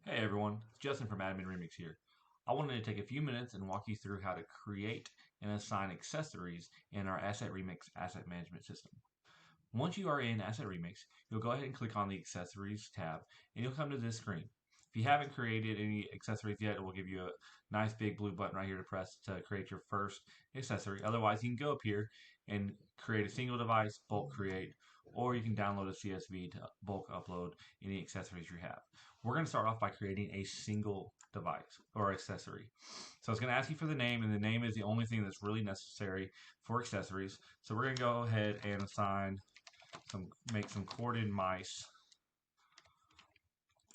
Hey everyone, it's Justin from AssetRemix here. I wanted to take a few minutes and walk you through how to create and assign accessories in our AssetRemix asset management system. Once you are in AssetRemix, you'll go ahead and click on the Accessories tab and you'll come to this screen. If you haven't created any accessories yet, it will give you a nice big blue button right here to press to create your first accessory. Otherwise, you can go up here and create a single device, bulk create, or you can download a CSV to bulk upload any accessories you have. We're going to start off by creating a single device or accessory. So it's going to ask you for the name, and the name is the only thing that's really necessary for accessories. So we're going to go ahead and make some corded mice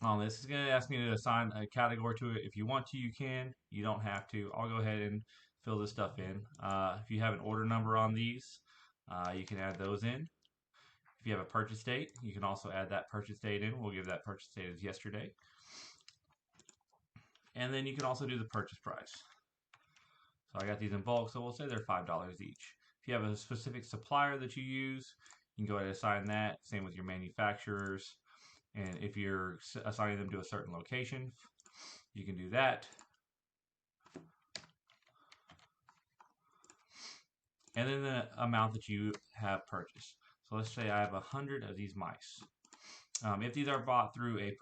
on this. It's going to ask me to assign a category to it. If you want to, you can. You don't have to. I'll go ahead and fill this stuff in. If you have an order number on these, you can add those in. If you have a purchase date, you can also add that purchase date in. We'll give that purchase date as yesterday. And then you can also do the purchase price. So I got these in bulk, so we'll say they're $5 each. If you have a specific supplier that you use, you can go ahead and assign that. Same with your manufacturers. And if you're assigning them to a certain location, you can do that. And then the amount that you have purchased. So let's say I have 100 of these mice. If these are bought through a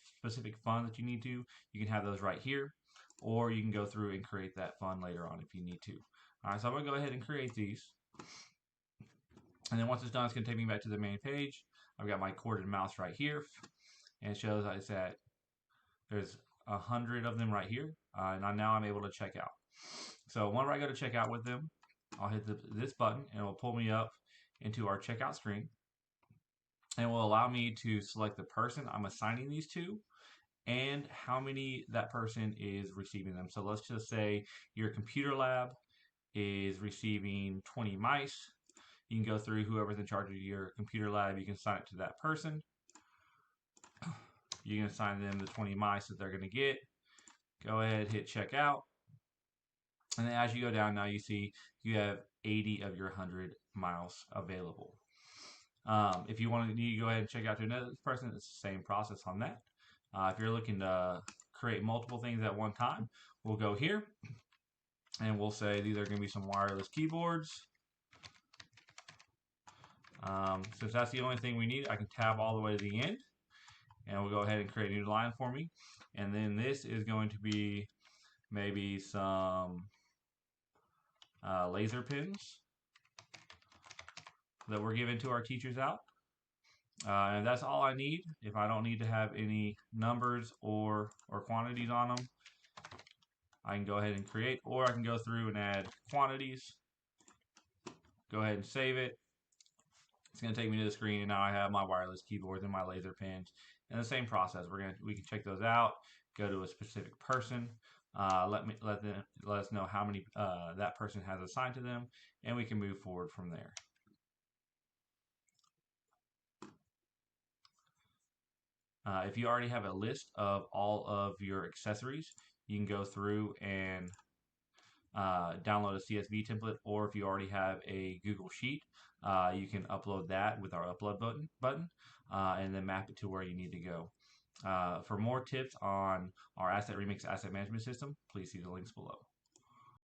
specific fund that you need to, you can have those right here, or you can go through and create that fund later on if you need to. All right, so I'm going to go ahead and create these. And then once it's done, it's going to take me back to the main page. I've got my corded mouse right here, and it shows that there's 100 of them right here. And now I'm able to check out. So whenever I go to check out with them, I'll hit this button, and it will pull me up into our checkout screen. And will allow me to select the person I'm assigning these to and how many that person is receiving them. So let's just say your computer lab is receiving 20 mice. You can go through whoever's in charge of your computer lab. You can assign it to that person. You can assign them the 20 mice that they're going to get. Go ahead, hit checkout. And then as you go down now, you see you have 80 of your 100 miles available. If you want to go ahead and check out to another person, it's the same process on that. If you're looking to create multiple things at one time, we'll go here and we'll say these are going to be some wireless keyboards. Since that's the only thing we need, I can tab all the way to the end and we'll go ahead and create a new line for me. And then this is going to be maybe some laser pins that we're giving to our teachers out. And that's all I need. If I don't need to have any numbers or quantities on them, I can go ahead and create, or I can go through and add quantities. Go ahead and save it. It's going to take me to the screen, and now I have my wireless keyboards and my laser pins. And the same process. We can check those out. Go to a specific person. Let us know how many that person has assigned to them, and we can move forward from there. If you already have a list of all of your accessories, you can go through and download a CSV template, or if you already have a Google Sheet, you can upload that with our upload button and then map it to where you need to go. For more tips on our AssetRemix asset management system, please see the links below.